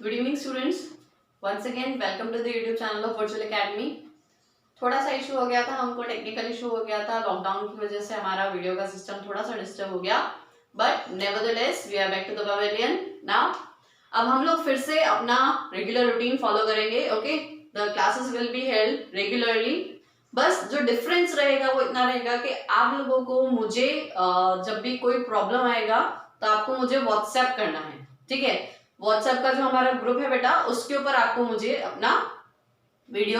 Good evening students, once again welcome to the YouTube channel of virtual academy. थोड़ा सा issue हो गया था, हमको टेक्निकल इशू हो गया था। लॉकडाउन की वजह से हमारा वीडियो का सिस्टम थोड़ा सा डिस्टर्ब हो गया, but nevertheless we are back to the pavilion now. अब हम लोग फिर से अपना रेगुलर रूटीन फॉलो करेंगे। Okay, the classes will be held regularly. बस जो डिफरेंस रहेगा वो इतना रहेगा कि आप लोगों को मुझे जब भी कोई प्रॉब्लम आएगा तो आपको मुझे व्हाट्सएप करना है। ठीक है, व्हाट्सएप का जो हमारा ग्रुप है बेटा, उसके ऊपर आपको मुझे अपना वीडियो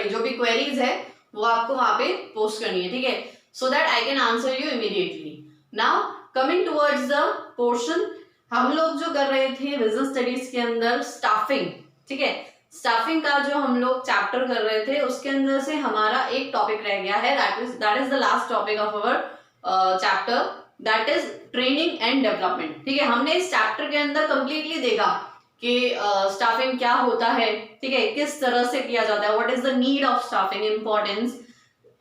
जो भी क्वेरीज है वो आपको वहां पे पोस्ट करनी है। ठीक है, so that I can answer you immediately. Now coming towards the portion, हम लोग जो कर रहे थे बिजनेस स्टडीज के अंदर स्टाफिंग। ठीक है, स्टाफिंग का जो हम लोग चैप्टर कर रहे थे उसके अंदर से हमारा एक टॉपिक रह गया है, that is the last topic of our chapter, that is training and development. ठीक है, हमने इस चैप्टर के अंदर कंप्लीटली देखा कि स्टाफिंग क्या होता है। ठीक है, किस तरह से किया जाता है, what is the need of staffing, importance,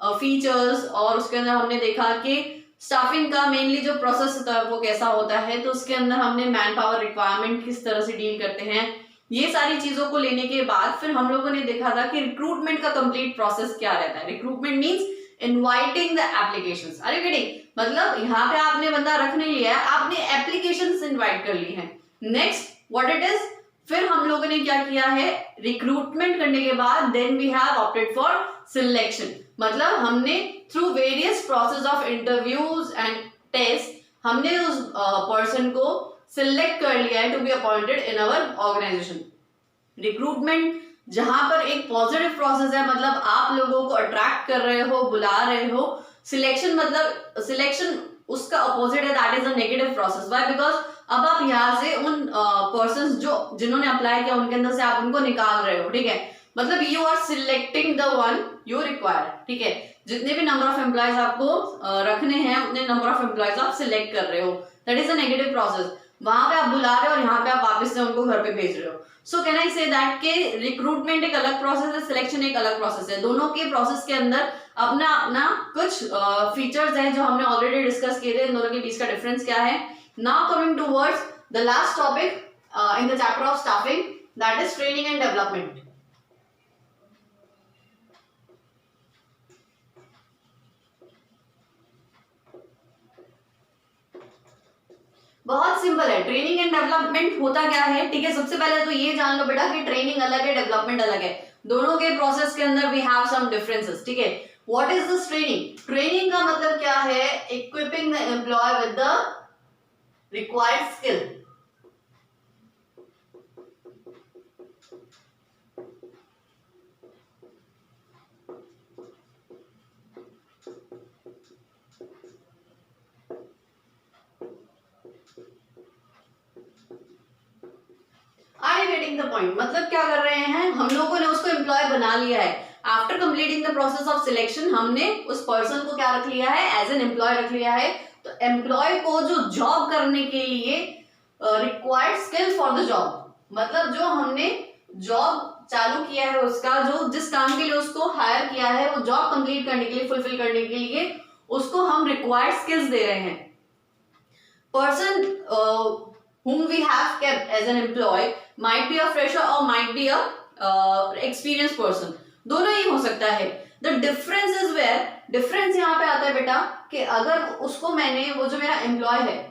features, और उसके अंदर हमने देखा कि स्टाफिंग का मेनली जो प्रोसेस होता है वो कैसा होता है। तो उसके अंदर हमने मैन पावर रिक्वायरमेंट किस तरह से डील करते हैं, ये सारी चीजों को लेने के बाद फिर हम लोगों ने देखा था कि रिक्रूटमेंट का कंप्लीट प्रोसेस क्या रहता है। Recruitment means inviting the applications. Are you getting? मतलब यहाँ पे आपने बंदा रख नहीं लिया है, आपने एप्लीकेशंस इनवाइट कर ली है। नेक्स्ट व्हाट इट इज, फिर हम लोगों ने क्या किया है, रिक्रूटमेंट करने के बाद then we have opted for selection. मतलब हमने through various process of interviews and test हमने उस पर्सन को सिलेक्ट कर लिया है to be appointed in our organisation. Recruitment जहां पर एक पॉजिटिव प्रोसेस है, मतलब आप लोगों को अट्रैक्ट कर रहे हो, बुला रहे हो। सिलेक्शन मतलब सिलेक्शन उसका अपोजिट है, that is a negative process. Why? Because अब आप यहाँ से उन पर्संस जो जिन्होंने अप्लाई किया उनके अंदर से आप उनको निकाल रहे हो। ठीक है, मतलब you are selecting the one you require. ठीक है, जितने भी नंबर ऑफ एम्प्लॉयज आपको रखने हैं उतने नंबर ऑफ एम्प्लॉयज आप सिलेक्ट कर रहे हो, that is a negative process. वहां पे आप बुला रहे हो और यहाँ पे आप वापस से उनको घर पे भेज रहे हो। So can I say that के रिक्रूटमेंट एक अलग प्रोसेस है, सिलेक्शन एक अलग प्रोसेस है। दोनों के प्रोसेस के अंदर अपना अपना कुछ फीचर्स हैं जो हमने ऑलरेडी डिस्कस किए थे। इन दोनों के बीच का डिफरेंस क्या है। Now coming towards the last topic in the chapter of staffing, that is training and development. बहुत सिंपल है, ट्रेनिंग एंड डेवलपमेंट होता क्या है। ठीक है, सबसे पहले तो ये जान लो बेटा कि ट्रेनिंग अलग है, डेवलपमेंट अलग है। दोनों के प्रोसेस के अंदर वी हैव सम डिफरेंसेस। ठीक है, what is this training? Training का मतलब क्या है, equipping the employee with the required skill. Are you getting the point? मतलब क्या कर रहे हैं, हम लोगों ने उसको एम्प्लॉय बना लिया है। After completing the process of selection हमने उस पर्सन को क्या रख लिया है, एज एन एम्प्लॉय रख लिया है। तो एम्प्लॉय को जो जॉब करने के लिए required skill for the job, मतलब जो हमने जॉब चालू किया है उसका, जो जिस काम के लिए उसको हायर किया है, वो जॉब कंप्लीट करने के लिए, फुलफिल करने के लिए उसको हम रिक्वायर्ड स्किल्स दे रहे हैं। Person whom we have kept as an employee might be a fresher or might be a experienced person, दोनों ही हो सकता है। The difference is where, difference यहाँ पे आता है बेटा कि अगर उसको मैंने, वो जो मेरा एम्प्लॉय है,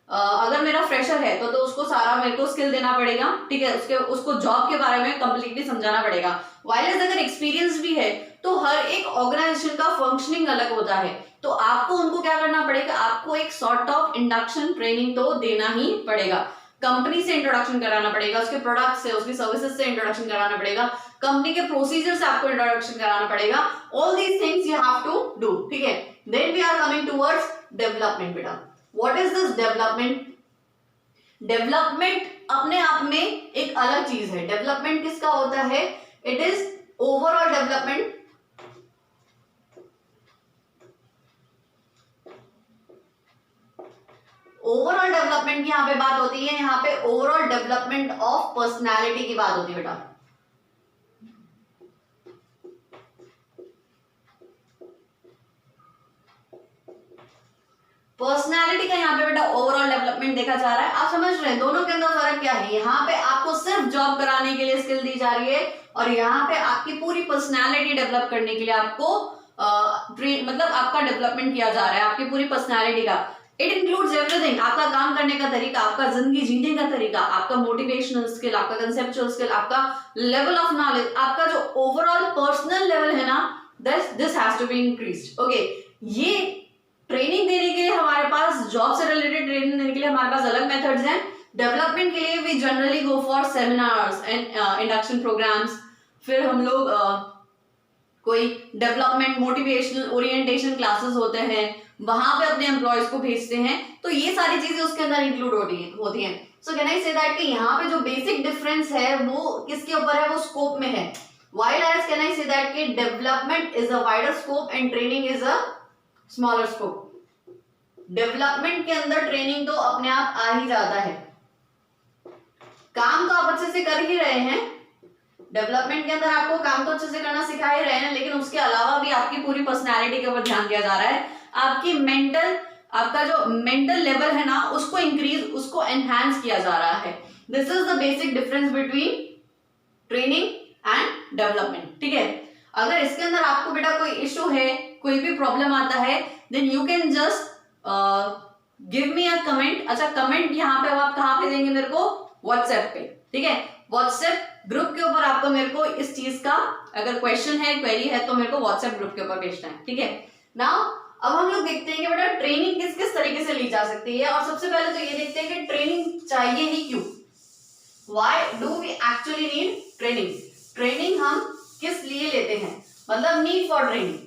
अगर मेरा फ्रेशर है तो उसको सारा मेरे को स्किल देना पड़ेगा। ठीक है, उसको जॉब के बारे में कंप्लीटली समझाना पड़ेगा। वाइल अगर एक्सपीरियंस भी है तो हर एक ऑर्गेनाइजेशन का फंक्शनिंग अलग होता है, तो आपको उनको क्या करना पड़ेगा, आपको एक सॉर्ट ऑफ इंडक्शन ट्रेनिंग तो देना ही पड़ेगा। कंपनी से इंट्रोडक्शन कराना पड़ेगा, उसके प्रोडक्ट से, उसकी सर्विसेज से इंट्रोडक्शन कराना पड़ेगा, कंपनी के प्रोसीजर से आपको इंट्रोडक्शन कराना पड़ेगा। All these things you have to do. ठीक है, then we are coming towards development बेटा। What is this development? Development अपने आप में एक अलग चीज है। डेवलपमेंट किसका होता है? It is overall development. Overall development की यहाँ पे बात होती है, यहाँ पे ओवरऑल डेवलपमेंट ऑफ पर्सनालिटी की बात होती है बेटा। पर्सनालिटी का यहाँ पे बेटा ओवरऑल डेवलपमेंट देखा देखा जा रहा है। आप समझ रहे हैं दोनों के अंदर फर्क क्या है? यहाँ पे आपको सिर्फ जॉब कराने के लिए स्किल दी जा रही है और यहाँ पे आपकी पूरी पर्सनैलिटी डेवलप करने के लिए आपको मतलब आपका डेवलपमेंट किया जा रहा है, आपकी पूरी पर्सनैलिटी का। इट इंक्लूड्स एवरीथिंग, आपका काम करने का तरीका, आपका जिंदगी जीने का तरीका, आपका मोटिवेशनल स्किल, आपका कंसेप्चुअल स्किल, आपका लेवल ऑफ नॉलेज, आपका जो ओवरऑल पर्सनल लेवल है ना, this has to be increased. Okay, ये ट्रेनिंग देने के लिए हमारे पास, जॉब से रिलेटेड ट्रेनिंग देने के लिए हमारे पास अलग मेथड्स हैं। डेवलपमेंट के लिए we generally go for seminars and induction programmes, फिर हम लोग कोई डेवलपमेंट मोटिवेशनल ओरिएंटेशन क्लासेस होते हैं, वहां पे अपने एम्प्लॉयज को भेजते हैं। तो ये सारी चीजें उसके अंदर इंक्लूड होती हैं। So can I say that कि यहाँ पे जो बेसिक डिफरेंस है वो किसके ऊपर है? वो स्कोप में है। While as can I say that कि development is a wider scope and training is a smaller scope. Development के अंदर ट्रेनिंग तो अपने आप आ ही जाता है, काम तो आप अच्छे से कर ही रहे हैं, डेवलपमेंट के अंदर आपको काम तो अच्छे से करना सिखा ही रहे हैं, लेकिन उसके अलावा भी आपकी पूरी पर्सनैलिटी के ऊपर ध्यान दिया जा रहा है। आपकी आपका जो मेंटल लेवल है ना, उसको इंक्रीज, उसको एनहांस किया जा रहा है। This is the basic difference between training and development. ठीक है, अगर इसके अंदर आपको बेटा कोई इशू है, कोई भी प्रॉब्लम आता है, then you can just give me a comment. अच्छा, कमेंट यहाँ पे आप कहाँ पे देंगे मेरे को? व्हाट्सएप पे। ठीक है, व्हाट्सएप ग्रुप के ऊपर आपको मेरे को इस चीज का अगर क्वेश्चन है, क्वेरी है, तो मेरे को व्हाट्सएप ग्रुप के ऊपर भेजना है। ठीक है, नाउ अब हम लोग देखते हैं कि बेटा ट्रेनिंग किस किस तरीके से ली जा सकती है। और सबसे पहले तो ये देखते हैं कि ट्रेनिंग चाहिए ही क्यों? Why do we actually need training? Training हम किस लिए लेते हैं, मतलब नीड फॉर ट्रेनिंग।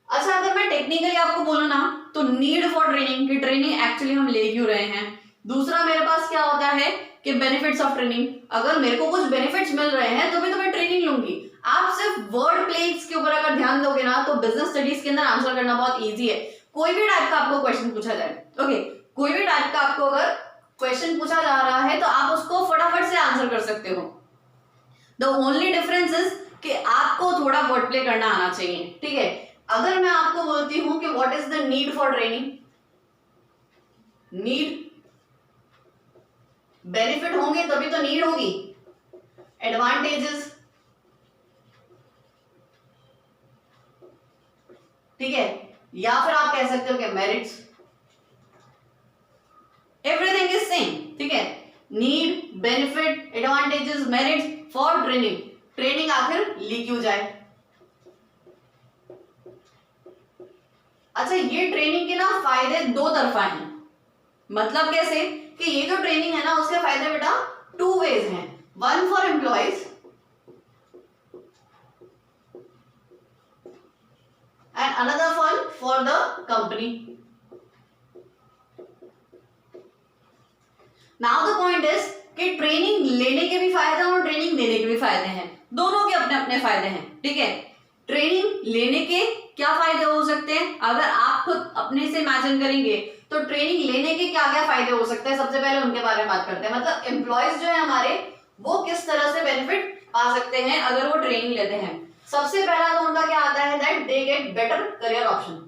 अच्छा, अगर मैं टेक्निकली आपको बोलूं ना, तो नीड फॉर ट्रेनिंग की ट्रेनिंग एक्चुअली हम ले क्यों रहे हैं। दूसरा मेरे पास क्या होता है कि बेनिफिट्स ऑफ ट्रेनिंग, अगर मेरे को कुछ बेनिफिट्स मिल रहे हैं तो मैं ट्रेनिंग लूंगी। आप सिर्फ वर्ड प्लेस के ऊपर अगर ध्यान दोगे ना, तो बिजनेस स्टडीज के अंदर आंसर करना बहुत इजी है। कोई भी टाइप का आपको क्वेश्चन पूछा जाए, ओके, कोई भी टाइप का आपको अगर क्वेश्चन पूछा जा रहा है तो आप उसको फटाफट से आंसर कर सकते हो। द ओनली डिफरेंस इज कि आपको थोड़ा वर्ड प्ले करना आना चाहिए। ठीक है, अगर मैं आपको बोलती हूं कि what is the need for training, need, benefit होंगे तभी तो नीड होगी। एडवांटेजेस, ठीक है, या फिर आप कह सकते हो कि मेरिट्स, एवरीथिंग इज सेम। ठीक है, need, benefit, advantages, merits for training. Training आखिर ली क्यों जाए? अच्छा, ये ट्रेनिंग के ना फायदे दो तरफा हैं। मतलब कैसे कि ये जो ट्रेनिंग है ना, उसके फायदे बेटा टू वेज हैं। One for employees and another one for the company. Now the point is कि ट्रेनिंग लेने के भी फायदे हैं और ट्रेनिंग देने के भी फायदे हैं। दोनों के अपने अपने फायदे हैं। ठीक है, ट्रेनिंग लेने के क्या फायदे हो सकते हैं, अगर आप खुद अपने से इमेजिन करेंगे तो ट्रेनिंग लेने के क्या क्या फायदे हो सकते हैं, सबसे पहले उनके बारे में बात करते हैं। मतलब एम्प्लॉयज जो है हमारे, वो किस तरह से बेनिफिट पा सकते हैं अगर वो ट्रेनिंग लेते हैं। सबसे पहला तो उनका क्या आता है, that they get better career option.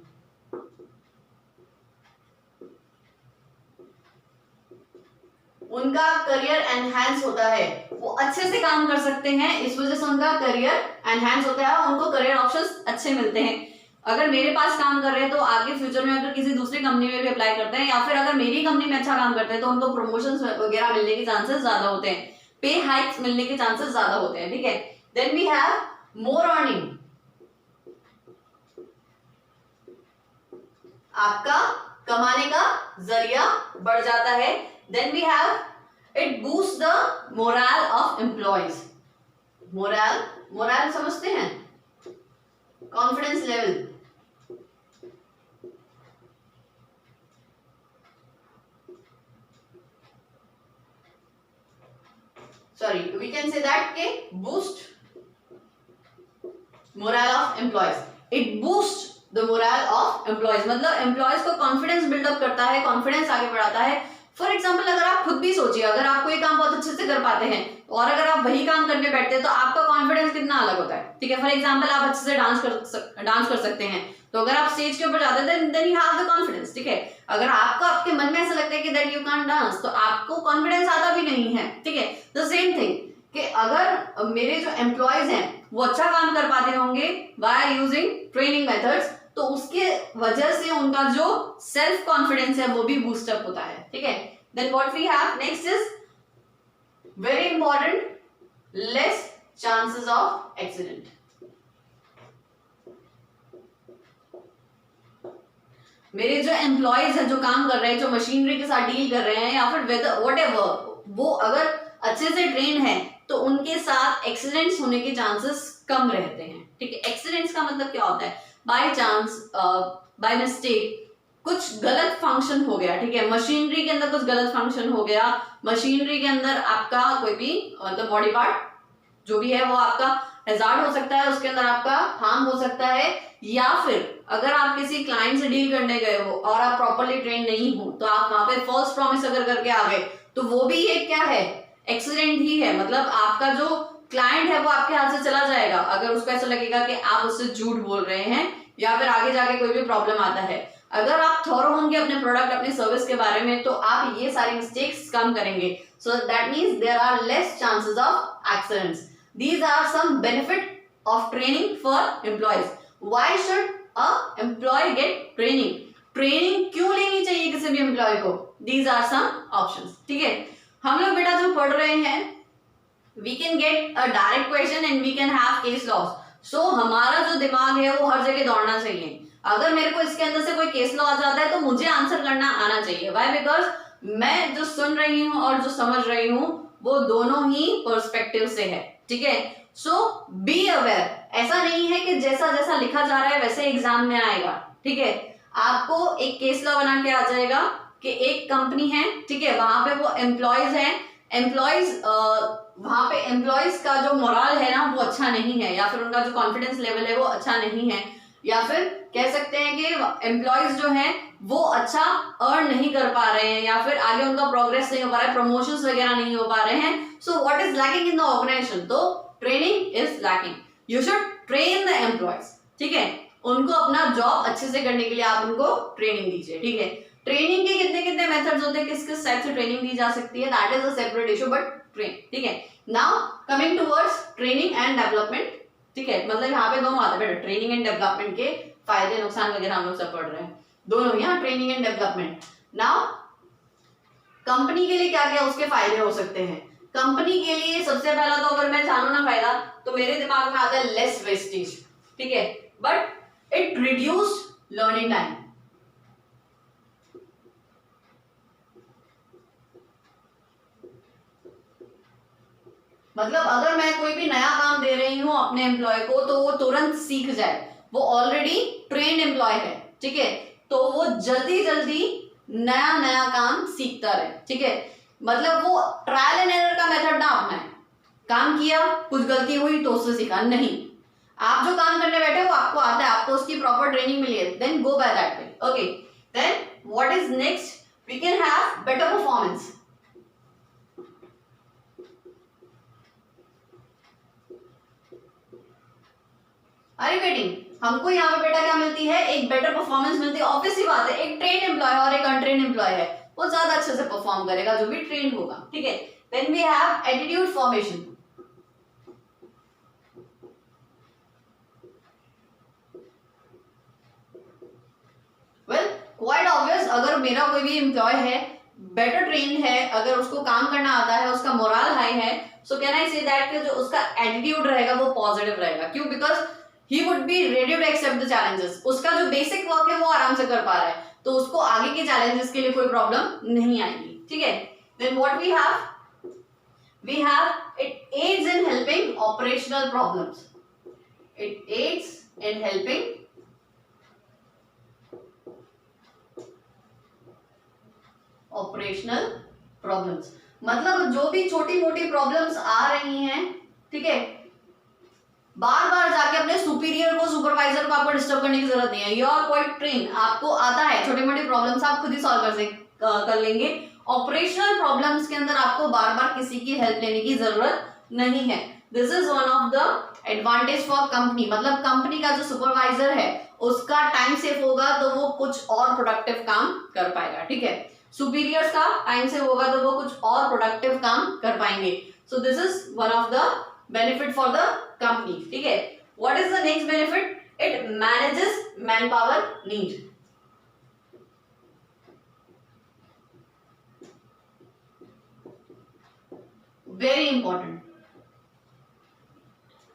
उनका करियर एनहांस होता है, वो अच्छे से काम कर सकते हैं, इस वजह से उनका करियर एनहांस होता है, उनको करियर ऑप्शंस अच्छे मिलते हैं। अगर मेरे पास काम कर रहे हैं तो आगे फ्यूचर में अगर किसी दूसरी कंपनी में भी अप्लाई करते हैं, या फिर अगर मेरी कंपनी में अच्छा काम करते हैं तो उनको प्रमोशंस वगैरह मिलने के चांसेस ज्यादा होते हैं, पे हाइक्स मिलने के चांसेस ज्यादा होते हैं। ठीक है, then we have more earning, आपका कमाने का जरिया बढ़ जाता है। Then we have, it boost the morale of employees. Morale समझते हैं, confidence level. Sorry, we can say that के boost morale of employees. It boosts the morale of employees. मतलब employees को confidence build up करता है, confidence आगे बढ़ाता है। फॉर एग्जाम्पल, अगर आप खुद भी सोचिए, अगर आप कोई काम बहुत अच्छे से कर पाते हैं और अगर आप वही काम करने बैठते हैं तो आपका कॉन्फिडेंस कितना अलग होता है। ठीक है, फॉर एग्जाम्पल, आप अच्छे से डांस कर सकते हैं, तो अगर आप स्टेज के ऊपर जाते हैं then you have the confidence. ठीक है, अगर आपको आपके मन में ऐसा लगता है कि दैट यू कैन डांस, तो आपको कॉन्फिडेंस आता भी नहीं है, ठीक है। द सेम थिंग कि अगर मेरे जो एम्प्लॉयज हैं वो अच्छा काम कर पाते होंगे बाय यूजिंग ट्रेनिंग मेथड्स, तो उसके वजह से उनका जो सेल्फ कॉन्फिडेंस है वो भी बूस्टअप होता है, ठीक है। Then what we have next is very important, less chances of accident. मेरे जो एम्प्लॉयज हैं, जो काम कर रहे हैं, जो मशीनरी के साथ डील कर रहे हैं, या फिर वेदर व्हाटएवर, वो अगर अच्छे से ट्रेन है तो उनके साथ एक्सीडेंट्स होने के चांसेस कम रहते हैं, ठीक है। एक्सीडेंट्स का मतलब क्या होता है, बाय चांस, बाय मिस्टेक कुछ गलत फंक्शन हो गया, ठीक है, मशीनरी के अंदर कुछ गलत फंक्शन हो गया, मशीनरी के अंदर आपका कोई भी मतलब बॉडी पार्ट जो भी है वो आपका हैजार्ड हो सकता है, उसके अंदर आपका हार्म हो सकता है, या फिर अगर आप किसी क्लाइंट से डील करने गए हो और आप प्रॉपर्ली ट्रेन नहीं हो तो आप वहां पे फॉल्स प्रॉमिस अगर करके आ गए, तो वो भी एक क्या है, एक्सीडेंट ही है। मतलब आपका जो क्लाइंट है वो आपके हाथ से चला जाएगा अगर उसको ऐसा लगेगा कि आप उससे झूठ बोल रहे हैं, या फिर आगे जाके कोई भी प्रॉब्लम आता है। अगर आप थॉरो होंगे अपने प्रोडक्ट, अपने सर्विस के बारे में, तो आप ये सारी मिस्टेक्स कम करेंगे। So that means there are less chances of accidents. These are some benefit of training for employees. Why should a employee get training? Training क्यों लेनी चाहिए किसी भी एम्प्लॉय को? These are some options. ठीक है, हम लोग बेटा जो पढ़ रहे हैं, we can get a direct question and we can have case laws. So हमारा जो दिमाग है वो हर जगह दौड़ना चाहिए। अगर मेरे को इसके अंदर से कोई केस लॉ आ जाता है तो मुझे आंसर करना आना चाहिए। Why? Because मैं जो सुन रही हूँ और जो समझ रही हूँ वो दोनों ही पर्सपेक्टिव से है, ठीक है। सो बी अवेयर, ऐसा नहीं है कि जैसा जैसा लिखा जा रहा है वैसे एग्जाम में आएगा, ठीक है। आपको एक केस लॉ बना के आ जाएगा कि एक कंपनी है, ठीक है, वहां पे वो एम्प्लॉयज हैं, एम्प्लॉयज वहां पे एम्प्लॉयज का जो मोरल है ना वो अच्छा नहीं है, या फिर उनका जो कॉन्फिडेंस लेवल है वो अच्छा नहीं है, या फिर कह सकते हैं कि एम्प्लॉयज जो हैं वो अच्छा अर्न नहीं कर पा रहे हैं, या फिर आगे उनका प्रोग्रेस नहीं हो पा रहा है, प्रमोशंस वगैरह नहीं हो पा रहे हैं। So what is lacking in the organization? तो training is lacking. You should train the employees, ठीक है, उनको अपना जॉब अच्छे से करने के लिए आप उनको ट्रेनिंग दीजिए, ठीक है। ट्रेनिंग के कितने कितने मेथड्स होते हैं, किस किस टाइप से ट्रेनिंग दी जा सकती है, that is a separate issue, but train, ठीक है। Now coming towards training and development, ठीक है, मतलब यहाँ पे दोनों आते हैं, ट्रेनिंग एंड डेवलपमेंट के फायदे नुकसान वगैरह हम लोग सब पढ़ रहे हैं, दोनों यहाँ training and development. Now company के लिए क्या क्या उसके फायदे हो सकते हैं? कंपनी के लिए सबसे पहला तो अगर मैं जानू ना फायदा, तो मेरे दिमाग में आता है लेस वेस्टेज, ठीक है, but it reduced learning time. मतलब अगर मैं कोई भी नया काम दे रही हूं अपने एम्प्लॉय को तो वो तुरंत सीख जाए, वो ऑलरेडी ट्रेन्ड एम्प्लॉय है, ठीक है, तो वो जल्दी जल्दी नया नया काम सीखता रहे, ठीक है। मतलब वो ट्रायल एंड एरर का मेथड ना अपनाए, काम किया कुछ गलती हुई तो उससे सीखा नहीं, आप जो काम करने बैठे वो आपको आता है, आपको उसकी प्रॉपर ट्रेनिंग मिली है, then go by that way, okay. Then what is next? We can have better performance. अरे बेटी, हमको यहाँ पे बेटा क्या मिलती है, एक बेटर परफॉर्मेंस मिलती है। ऑब्वियस सी बात है, एक ट्रेन एम्प्लॉय और एक अनट्रेन एम्प्लॉय है, वो ज्यादा अच्छे से परफॉर्म करेगा जो भी ट्रेन होगा, ठीक है। Then we have attitude formation. Well quite obvious, अगर मेरा कोई भी एम्प्लॉय है, बेटर ट्रेन है, अगर उसको काम करना आता है, उसका मोरल हाई है, so can I say that कि जो उसका एटीट्यूड रहेगा वो पॉजिटिव रहेगा। क्यों? Because he would be ready to accept the challenges. उसका जो बेसिक वर्क है वो आराम से कर पा रहा है, तो उसको आगे के चैलेंजेस के लिए कोई प्रॉब्लम नहीं आएगी, ठीक है। Then what we have? We have it aids in helping operational problems. It aids in helping operational problems. मतलब जो भी छोटी मोटी प्रॉब्लम्स आ रही हैं, ठीक है, बार बार जाके अपने सुपीरियर को, सुपरवाइजर को आपको डिस्टर्ब करने की जरूरत नहीं है। यू आर क्वाइट ट्रेन, आपको आता है, छोटी मोटी प्रॉब्लम्स आप खुद ही सॉल्व कर लेंगे। ऑपरेशनल प्रॉब्लम्स के अंदर आपको बार बार किसी की हेल्प लेने की जरूरत नहीं है। This is one of the advantage for company. मतलब कंपनी का जो सुपरवाइजर है उसका टाइम सेव होगा तो वो कुछ और प्रोडक्टिव काम कर पाएगा, ठीक है। सुपीरियर्स का टाइम सेव होगा तो वो कुछ और प्रोडक्टिव काम कर पाएंगे। सो this is one of the benefit for the company, ठीक है। What is the next benefit? It manages man power need. Very important.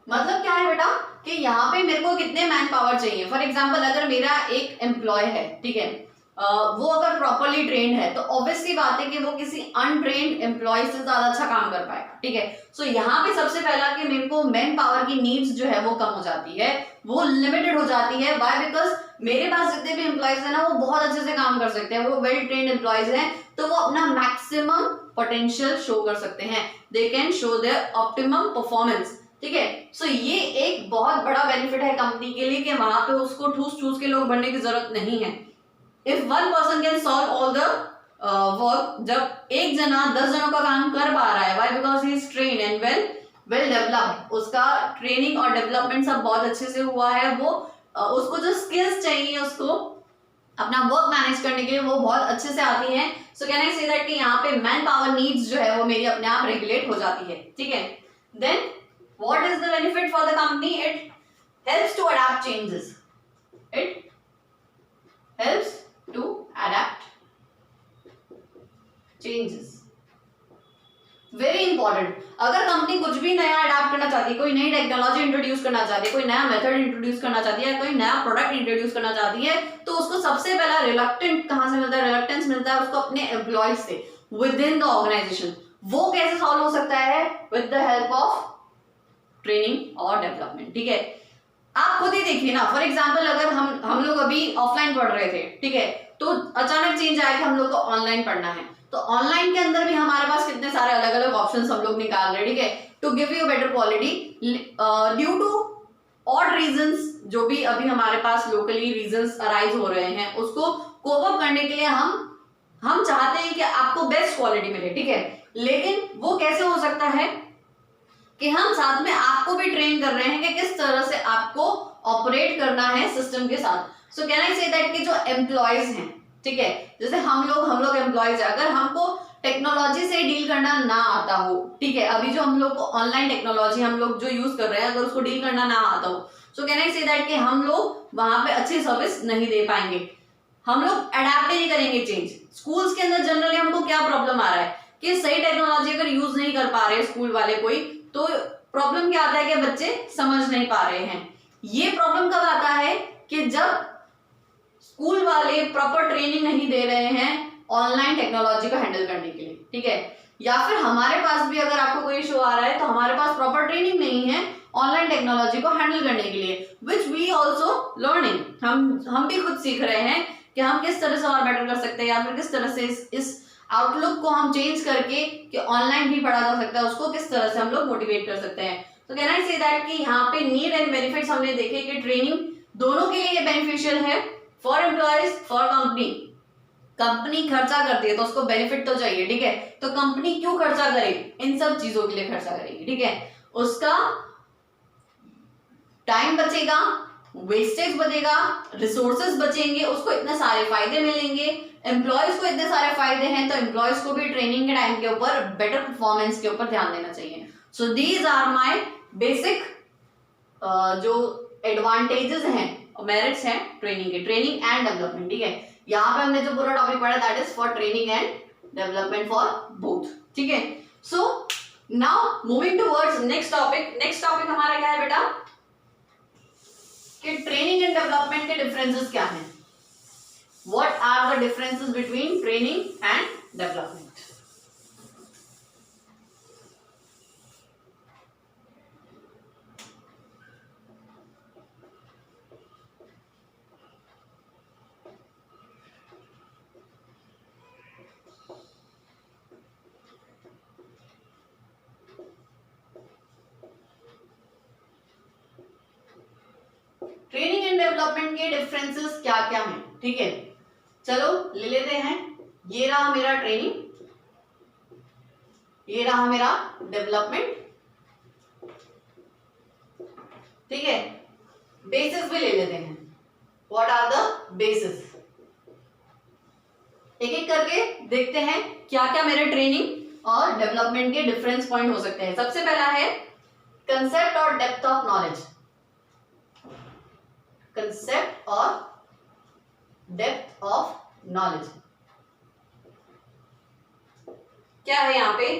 मतलब क्या है बेटा कि यहाँ पे मेरे को कितने मैन पावर चाहिए। फॉर एग्जाम्पल अगर मेरा एक एम्प्लॉय है, ठीक है, वो अगर प्रॉपरली ट्रेन्ड है तो ऑब्वियसली बात है कि वो किसी अनट्रेन्ड एम्प्लॉय से ज्यादा अच्छा काम कर पाएगा, ठीक है। सो यहाँ पे सबसे पहला कि मेरे को मैन पावर की नीड्स जो है वो कम हो जाती है, वो लिमिटेड हो जाती है। व्हाई? बिकॉज मेरे पास जितने भी एम्प्लॉयज है ना वो बहुत अच्छे से काम कर सकते हैं, वो वेल ट्रेन्ड एम्प्लॉयज हैं, तो वो अपना मैक्सिमम पोटेंशियल शो कर सकते हैं। They can show their optimum performance, ठीक है। सो ये एक बहुत बड़ा बेनिफिट है कंपनी के लिए कि वहां पे उसको ठूस ठूस के लोग बढ़ने की जरूरत नहीं है। If one person can solve all the work, जब एक जना 10 जनों का काम कर पा रहा है, why? Because he is trained and well developed, उसका ट्रेनिंग और डेवलपमेंट सब बहुत अच्छे से हुआ है, वो उसको जो स्किल्स चाहिए उसको अपना वर्क मैनेज करने के लिए वो बहुत अच्छे से आती हैं। So can I say that कि यहाँ पे मैन पावर नीड्स जो है वो मेरी अपने आप रेगुलेट हो जाती है, ठीक है। Then what is the benefit for the company? It helps to adapt changes. It helps to adapt changes. Very important. अगर कंपनी कुछ भी नया अडाप्ट करना चाहती है, कोई नई टेक्नोलॉजी इंट्रोड्यूस करना चाहती है, कोई नया मेथड इंट्रोड्यूस करना चाहती है, कोई नया प्रोडक्ट इंट्रोड्यूस करना चाहती है, तो उसको सबसे पहला रिलक्टेंट कहां से मिलता है? रिलक्टेंस मिलता है उसको अपने एम्प्लॉयज से विद इन द ऑर्गेनाइजेशन। वो कैसे सॉल्व हो सकता है? With the help of training और डेवलपमेंट, ठीक है। आप खुद ही देखिए ना, फॉर एग्जांपल अगर हम लोग अभी ऑफलाइन पढ़ रहे थे, ठीक है, तो अचानक चेंज आया कि हम लोग को ऑनलाइन पढ़ना है, तो ऑनलाइन के अंदर भी हमारे पास कितने सारे अलग अलग ऑप्शंस हम लोग निकाल रहे हैं, ठीक है, to give you better quality due to odd reasons. जो भी अभी हमारे पास लोकली रीजंस अराइज हो रहे हैं उसको कोप अप करने के लिए हम चाहते हैं कि आपको बेस्ट क्वालिटी मिले, ठीक है। लेकिन वो कैसे हो सकता है कि हम साथ में आपको भी ट्रेन कर रहे हैं कि किस तरह से आपको ऑपरेट करना है सिस्टम के साथ। So can I say that कि जो एम्प्लॉयज हैं, ठीक है, जैसे हम लोग एम्प्लॉयज, अगर हमको टेक्नोलॉजी से डील करना ना आता हो, ठीक है, अभी जो हम लोग को ऑनलाइन टेक्नोलॉजी हम लोग जो यूज कर रहे हैं अगर उसको डील करना ना आता हो, so can I say that कि हम लोग वहां पे अच्छी सर्विस नहीं दे पाएंगे, हम लोग अडेप्ट नहीं करेंगे चेंज। स्कूल्स के अंदर जनरली हमको क्या प्रॉब्लम आ रहा है कि सही टेक्नोलॉजी अगर यूज नहीं कर पा रहे स्कूल वाले कोई, तो प्रॉब्लम क्या आता है कि बच्चे समझ नहीं पा रहे हैं। ये प्रॉब्लम कब आता है कि जब स्कूल वाले प्रॉपर ट्रेनिंग नहीं दे रहे हैं ऑनलाइन टेक्नोलॉजी को हैंडल करने के लिए, ठीक है, या फिर हमारे पास भी अगर आपको कोई इशू आ रहा है तो हमारे पास प्रॉपर ट्रेनिंग नहीं है ऑनलाइन टेक्नोलॉजी को हैंडल करने के लिए, विच वी ऑल्सो लर्निंग। हम भी खुद सीख रहे हैं कि हम किस तरह से और बेटर कर सकते हैं, या फिर किस तरह से इस आउटलुक को हम चेंज करके कि ऑनलाइन भी पढ़ा जा सकता है उसको किस तरह से हम लोग मोटिवेट कर सकते हैं। तो कैन आई से दैट कि यहाँ पे नीड एंड बेनिफिट्स हमने देखे कि ट्रेनिंग दोनों के लिए बेनिफिशियल है, for employees, for company. Company खर्चा करती है तो उसको बेनिफिट तो चाहिए, ठीक है, तो कंपनी क्यों खर्चा करेगी? इन सब चीजों के लिए खर्चा करेगी, ठीक है। उसका टाइम बचेगा, वेस्टेज बचेगा, रिसोर्सेज बचेंगे, उसको इतने सारे फायदे मिलेंगे, एम्प्लॉयज को इतने सारे फायदे हैं, तो एम्प्लॉयज को भी ट्रेनिंग के टाइम के ऊपर बेटर परफॉर्मेंस के ऊपर ध्यान देना चाहिए। So these are my basic जो एडवांटेजेस हैं, मेरिट्स हैं ट्रेनिंग के, ट्रेनिंग एंड डेवलपमेंट, ठीक है। यहाँ पे हमने जो पूरा टॉपिक पढ़ा that is for training and development for both, ठीक है। So now moving towards next topic. Next topic हमारा क्या है बेटा कि ट्रेनिंग एंड डेवलपमेंट के डिफरेंसेस क्या हैं? What are the differences between training and development? Training and development के डिफरेंसेस क्या क्या हैं, ठीक है, चलो ले लेते हैं। ये रहा मेरा ट्रेनिंग, ये रहा मेरा डेवलपमेंट, ठीक है। बेसिस भी ले लेते हैं। What are the basis. एक एक करके देखते हैं क्या क्या मेरे ट्रेनिंग और डेवलपमेंट के डिफरेंस पॉइंट हो सकते हैं। सबसे पहला है कंसेप्ट और डेप्थ ऑफ नॉलेज। कंसेप्ट और डेप्थ ऑफ नॉलेज क्या है यहाँ पे।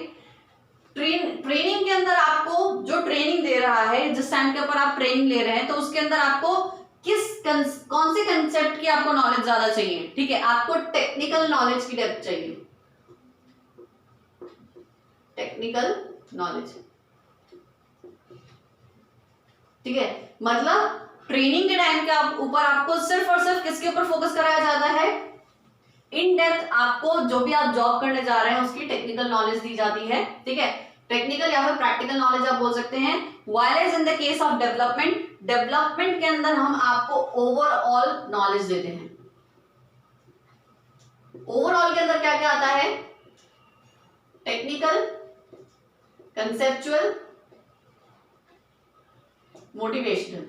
ट्रेनिंग के अंदर आपको जो ट्रेनिंग दे रहा है, जिस टाइम के ऊपर आप ट्रेनिंग ले रहे हैं, तो उसके अंदर आपको कौन से कंसेप्ट की आपको नॉलेज ज्यादा चाहिए, ठीक है। आपको टेक्निकल नॉलेज की डेप्थ चाहिए, टेक्निकल नॉलेज, ठीक है। मतलब ट्रेनिंग के टाइम के ऊपर आपको सिर्फ और सिर्फ किसके ऊपर फोकस कराया जाता है, इन डेप्थ आपको जो भी आप जॉब करने जा रहे हैं उसकी टेक्निकल नॉलेज दी जाती है, ठीक है। टेक्निकल या फिर प्रैक्टिकल नॉलेज आप बोल सकते हैं। Wireless in the case of development के अंदर हम आपको ओवरऑल नॉलेज देते हैं। ओवरऑल के अंदर क्या क्या आता है, टेक्निकल, कंसेप्चुअल, मोटिवेशनल।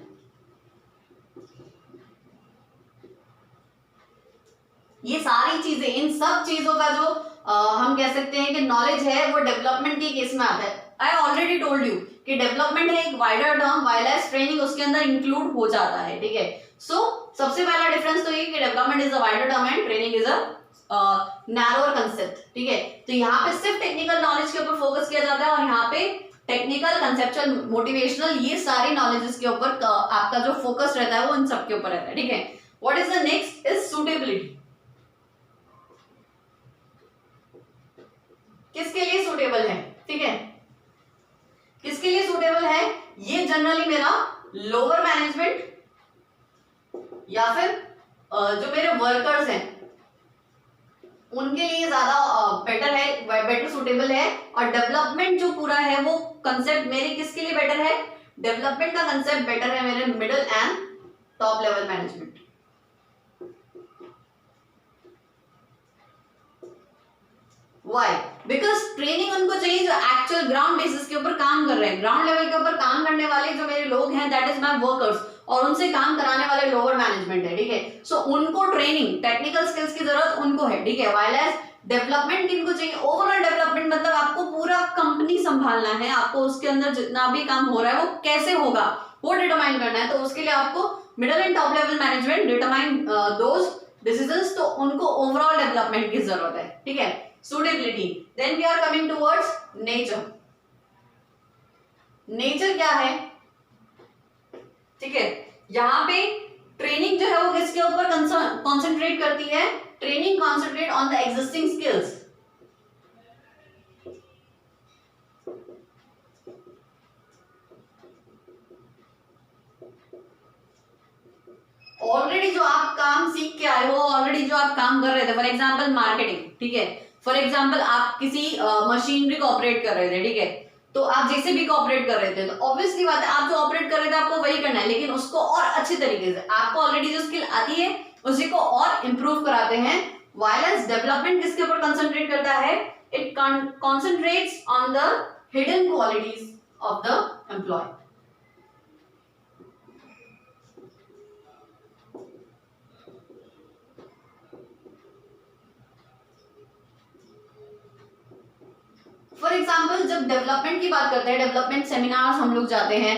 ये सारी चीजें, इन सब चीजों का जो हम कह सकते हैं कि नॉलेज है वो डेवलपमेंट के केस में आता है। आई ऑलरेडी टोल्ड यू कि डेवलपमेंट है एक वाइडर टर्म, वायरलेस ट्रेनिंग उसके अंदर इंक्लूड हो जाता है, ठीक है। सो सबसे पहला डिफरेंस तो ये कि development is a wider term and training is a narrower concept, ठीक है। तो यहाँ पे सिर्फ टेक्निकल नॉलेज के ऊपर फोकस किया जाता है और यहाँ पे टेक्निकल, कंसेप्चुअल, मोटिवेशनल, ये सारी नॉलेजेस के ऊपर आपका जो फोकस रहता है वो इन सब के ऊपर रहता है, ठीक है। What is the next is suitability. किसके लिए सूटेबल है, ठीक है, किसके लिए सूटेबल है, ये जनरली मेरा लोअर मैनेजमेंट या फिर जो मेरे वर्कर्स हैं उनके लिए ज्यादा बेटर है, बेटर सूटेबल है। और डेवलपमेंट जो पूरा है वो कंसेप्ट मेरे किसके लिए बेटर है, डेवलपमेंट का कंसेप्ट बेटर है मेरे middle and top level management. Why? Because training उनको चाहिए जो एक्चुअल ग्राउंड बेसिस के ऊपर काम कर रहे हैं, ग्राउंड लेवल के ऊपर काम करने वाले जो मेरे लोग हैं, दैट इज माय वर्कर्स, और उनसे काम कराने वाले लोअर मैनेजमेंट है, ठीक है। सो उनको ट्रेनिंग, टेक्निकल स्किल्स की जरूरत उनको है, ठीक है। वायरलेस डेवलपमेंट किनको चाहिए, ओवरऑल डेवलपमेंट, मतलब आपको पूरा कंपनी संभालना है, आपको उसके अंदर जितना भी काम हो रहा है वो कैसे होगा वो डिटरमाइन करना है। तो उसके लिए आपको middle and top level management determine those decisions, तो उनको ओवरऑल डेवलपमेंट की जरूरत है, ठीक है। Suitability. Then we are coming towards nature. Nature क्या है, ठीक है। यहाँ पे ट्रेनिंग जो है वो किसके ऊपर कॉन्सेंट्रेट करती है, training concentrate on the existing skills. Already जो आप काम सीख के आए हो, ऑलरेडी जो आप काम कर रहे थे, फॉर एग्जाम्पल मार्केटिंग, ठीक है। फॉर एग्जाम्पल आप किसी मशीनरी को ऑपरेट कर रहे थे, ठीक है। तो आप जैसे भी ऑपरेट कर रहे थे, तो ऑब्वियसली बात है आप जो ऑपरेट कर रहे थे आपको वही करना है, लेकिन उसको और अच्छे तरीके से, आपको ऑलरेडी जो स्किल आती है उसी को और इंप्रूव कराते हैं। वायरलेस डेवलपमेंट किसके ऊपर कंसंट्रेट करता है, it concentrates on the hidden qualities of the employee. For example जब डेवलपमेंट की बात करते हैं, डेवलपमेंट सेमिनार्स हम लोग जाते हैं,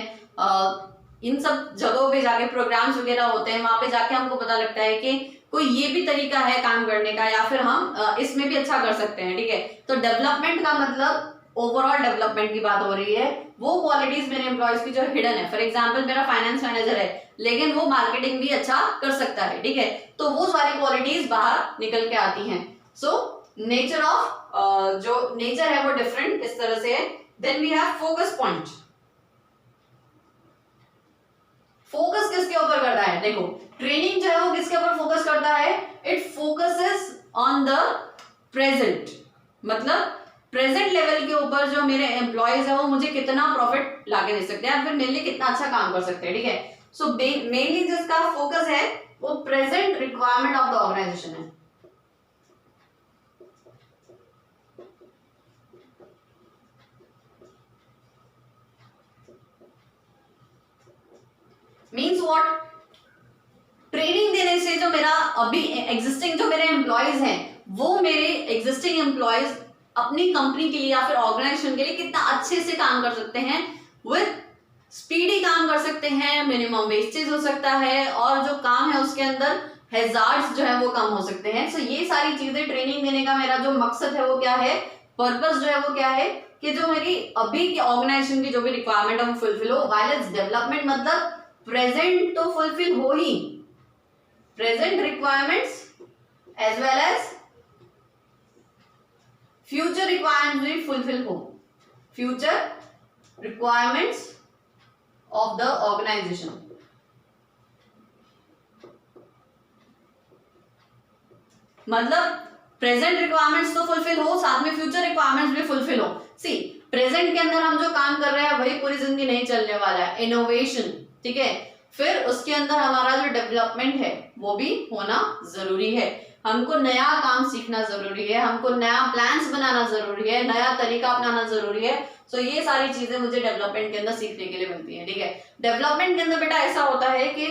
इन सब जगहों पे जाके प्रोग्राम्स वगैरह होते हैं, वहां पे जाके हमको पता लगता है कि कोई ये भी तरीका है काम करने का, या फिर हम इसमें भी अच्छा कर सकते हैं, ठीक है। तो डेवलपमेंट का मतलब ओवरऑल डेवलपमेंट की बात हो रही है, वो क्वालिटीज मेरे एम्प्लॉयज की जो हिडन है। फॉर एग्जाम्पल मेरा फाइनेंस मैनेजर है लेकिन वो मार्केटिंग भी अच्छा कर सकता है, ठीक है। तो वो सारी क्वालिटीज बाहर निकल के आती हैं। सो नेचर ऑफ जो नेचर है वो डिफरेंट इस तरह से है। Then we have focus point. Focus किसके ऊपर करता है, देखो ट्रेनिंग जो है वो किसके ऊपर फोकस करता है, it focuses on the present, मतलब प्रेजेंट लेवल के ऊपर जो मेरे एम्प्लॉयज है वो मुझे कितना प्रॉफिट लाके दे सकते हैं, फिर मेरे लिए कितना अच्छा काम कर सकते हैं, ठीक है। सो मेनली जिसका फोकस है वो present requirement of the organisation है। मीन्स व्हाट, ट्रेनिंग दे अभी एग्जिस्टिंग जो मेरे एम्प्लॉयज हैं वो मेरे एग्जिस्टिंग एम्प्लॉयज अपनी कंपनी के लिए या फिर ऑर्गेनाइजेशन के लिए कितना अच्छे से काम कर सकते हैं, विद स्पीडी काम कर सकते हैं, मिनिमम वेस्टेज हो सकता है, और जो काम है उसके अंदर हैजार्ड्स जो है वो कम हो सकते हैं। सो ये सारी चीजें ट्रेनिंग देने का मेरा जो मकसद है वो क्या है, पर्पस जो है वो क्या है कि जो मेरी अभी की ऑर्गेनाइजेशन की जो भी रिक्वायरमेंट है वो फुलफिल हो। वाइल इट्स डेवलपमेंट मतलब प्रेजेंट तो फुलफिल हो ही, present requirements as well as future requirements भी फुलफिल हो, future requirements of the organization. मतलब प्रेजेंट रिक्वायरमेंट्स तो फुलफिल हो, साथ में फ्यूचर रिक्वायरमेंट्स भी फुलफिल हो। सी प्रेजेंट के अंदर हम जो काम कर रहे हैं वही पूरी जिंदगी नहीं चलने वाला है, इनोवेशन, ठीक है। फिर उसके अंदर हमारा जो डेवलपमेंट है वो भी होना जरूरी है, हमको नया काम सीखना जरूरी है, हमको नया प्लान्स बनाना जरूरी है, नया तरीका अपनाना जरूरी है। सो ये सारी चीजें मुझे डेवलपमेंट के अंदर सीखने के लिए मिलती है, ठीक है। डेवलपमेंट के अंदर बेटा ऐसा होता है कि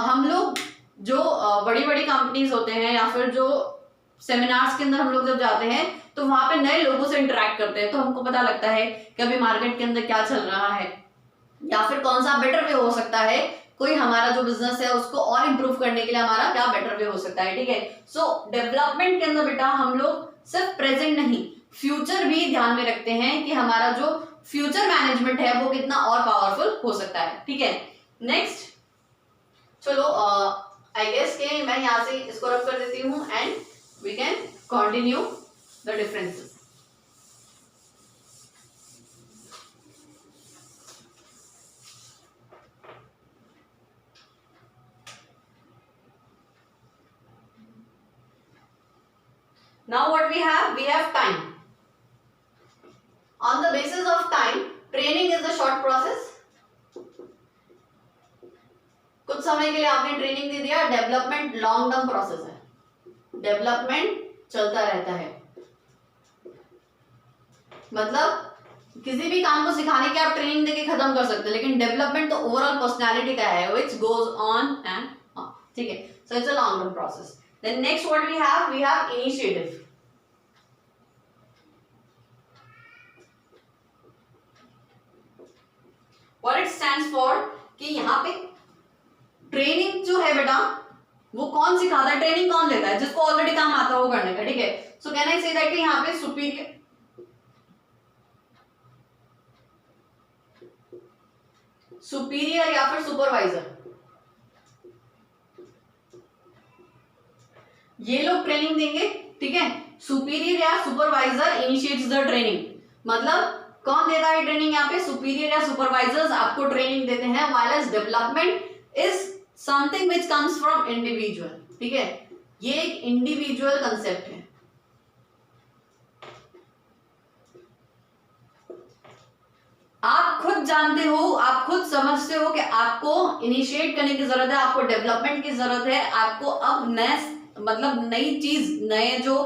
हम लोग जो बड़ी बड़ी कंपनीज होते हैं या फिर जो सेमिनार्स के अंदर हम लोग जब जाते हैं तो वहां पे नए लोगों से इंटरेक्ट करते हैं, तो हमको पता लगता है कि अभी मार्केट के अंदर क्या चल रहा है या फिर कौन सा बेटर वे हो सकता है, कोई हमारा जो बिजनेस है उसको और इम्प्रूव करने के लिए हमारा क्या बेटर वे हो सकता है, ठीक है। सो डेवलपमेंट के अंदर बेटा हम लोग सिर्फ प्रेजेंट नहीं फ्यूचर भी ध्यान में रखते हैं कि हमारा जो फ्यूचर मैनेजमेंट है वो कितना और पावरफुल हो सकता है, ठीक है। नेक्स्ट चलो आई गेस के मैं यहाँ से इसको रब कर देती हूँ and we can continue the differences. Now what we have time. On the basis of time, training is a short process. कुछ समय के लिए आपने ट्रेनिंग दे दिया, डेवलपमेंट लॉन्ग टर्म प्रोसेस है, डेवलपमेंट चलता रहता है। मतलब किसी भी काम को सिखाने के आप ट्रेनिंग देके खत्म कर सकते हैं, लेकिन डेवलपमेंट तो ओवरऑल पर्सनालिटी का है, which goes on and on, ठीक है। So it's a long term process. Then next what we have initiative. What it stands for कि यहाँ पे ट्रेनिंग जो है बेटा वो कौन सिखाता है, ट्रेनिंग कौन लेता है, जिसको ऑलरेडी काम आता है वो करने का, ठीक है। So can I say that कि यहाँ पे सुपीरियर या फिर सुपरवाइजर ये लोग ट्रेनिंग देंगे, ठीक है। सुपीरियर या सुपरवाइजर इनिशिएट्स द ट्रेनिंग, मतलब कौन देता है ट्रेनिंग, यहाँ पे सुपीरियर या सुपरवाइजर्स आपको ट्रेनिंग देते हैं। While as development is something which comes from individual, ठीक है। ये एक इंडिविजुअल कंसेप्ट है। आप खुद जानते हो, आप खुद समझते हो कि आपको इनिशिएट करने की जरूरत है, आपको डेवलपमेंट की जरूरत है, आपको अब नए मतलब नई चीज, नए जो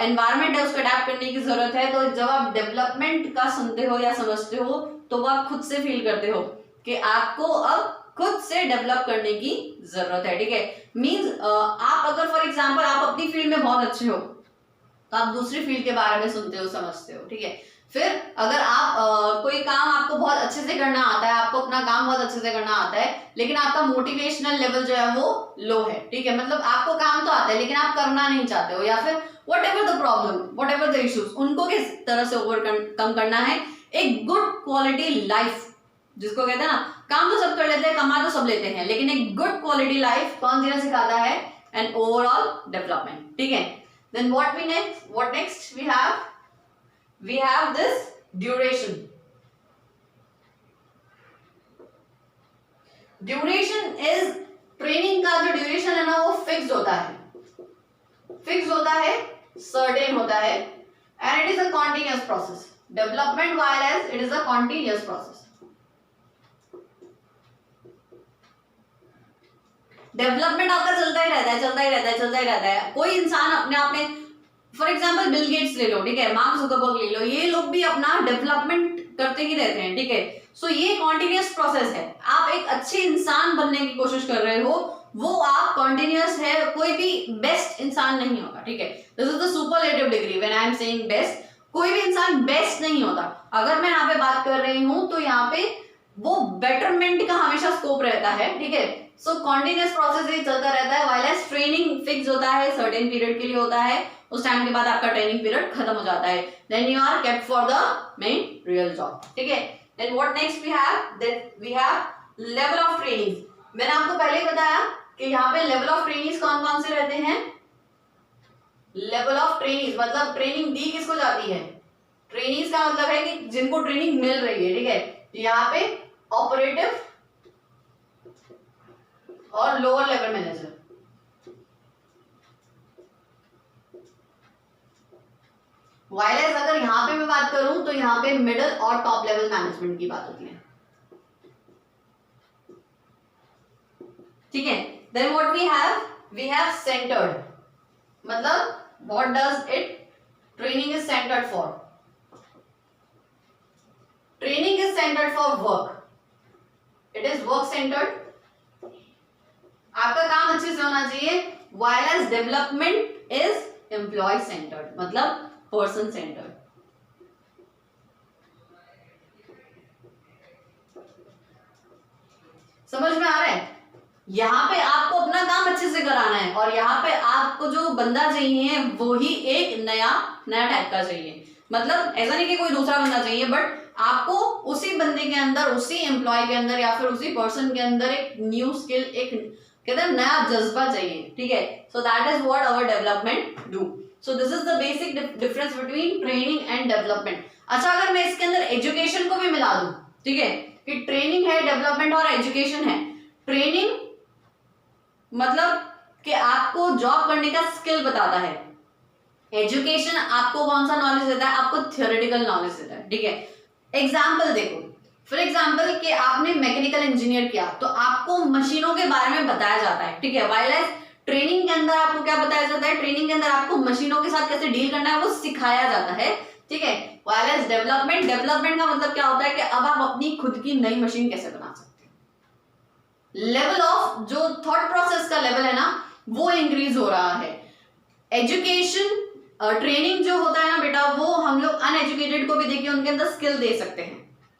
एनवायरनमेंट है उसको अडेप्ट करने की जरूरत है। तो जब आप डेवलपमेंट का सुनते हो या समझते हो तो वो आप खुद से फील करते हो कि आपको अब खुद से डेवलप करने की जरूरत है, ठीक है। मींस आप अगर फॉर एग्जांपल आप अपनी फील्ड में बहुत अच्छे हो तो आप दूसरी फील्ड के बारे में सुनते हो, समझते हो, ठीक है। फिर अगर आप कोई काम आपको बहुत अच्छे से करना आता है, आपको अपना काम बहुत अच्छे से करना आता है, लेकिन आपका मोटिवेशनल लेवल जो है वो लो है, ठीक है। मतलब आपको काम तो आता है लेकिन आप करना नहीं चाहते हो, या फिर what ever the problem, what ever the issues, उनको किस तरह से ओवरकम करना है। एक गुड क्वालिटी लाइफ जिसको कहते हैं ना, काम तो सब कर लेते हैं, कमा तो सब लेते हैं, लेकिन एक गुड क्वालिटी लाइफ कौन देना सिखाता है, एंड ओवरऑल डेवलपमेंट, ठीक है। Then what next we have this duration. Duration is training का जो ड्यूरेशन है ना वो फिक्स्ड होता है, सर्टेन होता है, and it is a continuous process. Development while as it is a continuous process. Development आपका चलता ही रहता है। कोई इंसान अपने आप में, फॉर एग्जाम्पल बिल गेट्स ले लो, ठीक है, मार्क जुकरबर्ग ले लो, ये लोग भी अपना डेवलपमेंट करते ही रहते हैं, ठीक है। सो ये कॉन्टिन्यूअस प्रोसेस है। आप एक अच्छे इंसान बनने की कोशिश कर रहे हो वो आप कॉन्टिन्यूअस है, कोई भी बेस्ट इंसान नहीं होगा, ठीक है। This is the superlative degree when I am saying best, कोई भी इंसान बेस्ट नहीं होता। अगर मैं यहाँ पे बात कर रही हूं तो यहाँ पे वो बेटरमेंट का हमेशा स्कोप रहता है, ठीक है। सो कॉन्टिन्यूअस प्रोसेस ही चलता रहता है, वाइल एज ट्रेनिंग फिक्स होता है, सर्टेन पीरियड के लिए होता है, उस टाइम के बाद आपका ट्रेनिंग पीरियड खत्म हो जाता है, then you are kept for the main real job, ठीक है। Then what next we have, that we have level of training. मैंने आपको पहले ही बताया कि यहाँ पे लेवल ऑफ ट्रेनिंग कौन कौन से रहते हैं। लेवल ऑफ ट्रेनिंग मतलब ट्रेनिंग दी किसको जाती है, ट्रेनिंग का मतलब है कि जिनको ट्रेनिंग मिल रही है, ठीक है। यहाँ पे ऑपरेटिव और लोअर लेवल मैनेजर, वाइल अगर यहां पे मैं बात करूं तो यहां पे मिडिल और टॉप लेवल मैनेजमेंट की बात होती है, ठीक है। Then what we have centred, मतलब what does it, training is centred for, training is centred for work, it is work centred, आपका काम अच्छे से होना चाहिए। While as development is employee centred, मतलब पर्सन सेंटर्ड। समझ में आ रहा है, यहाँ पे आपको अपना काम अच्छे से कराना है और यहाँ पे आपको जो बंदा चाहिए वो ही एक नया टाइप का चाहिए, मतलब ऐसा नहीं कि कोई दूसरा बंदा चाहिए, बट आपको उसी बंदे के अंदर, उसी एम्प्लॉय के अंदर या फिर उसी पर्सन के अंदर एक न्यू स्किल, एक कहते हैं नया जज्बा चाहिए, ठीक है। So that is what our development do. So this is the basic difference between training and development. अच्छा, अगर मैं इसके अंदर एजुकेशन को भी मिला दूं, ठीक है, कि ट्रेनिंग है, डेवलपमेंट और एजुकेशन है। ट्रेनिंग मतलब कि आपको जॉब करने का स्किल बताता है, एजुकेशन आपको कौन सा नॉलेज देता है, आपको थियोरेटिकल नॉलेज देता है, ठीक है। एग्जाम्पल देखो, फॉर एग्जाम्पल कि आपने मैकेनिकल इंजीनियर किया तो आपको मशीनों के बारे में बताया जाता है, ठीक है। वाइल एज ट्रेनिंग के अंदर आपको क्या बताया जाता है, ट्रेनिंग के अंदर आपको मशीनों के साथ कैसे डील करना है वो सिखाया जाता है, ठीक है। वाइल एज डेवलपमेंट का मतलब क्या होता है कि अब आप अपनी खुद की नई मशीन कैसे बना सकते हैं। लेवल ऑफ जो थॉट प्रोसेस का लेवल है ना वो इंक्रीज हो रहा है। एजुकेशन ट्रेनिंग जो होता है ना बेटा, वो हम लोग अनएजुकेटेड को भी देखिए उनके अंदर स्किल दे सकते हैं,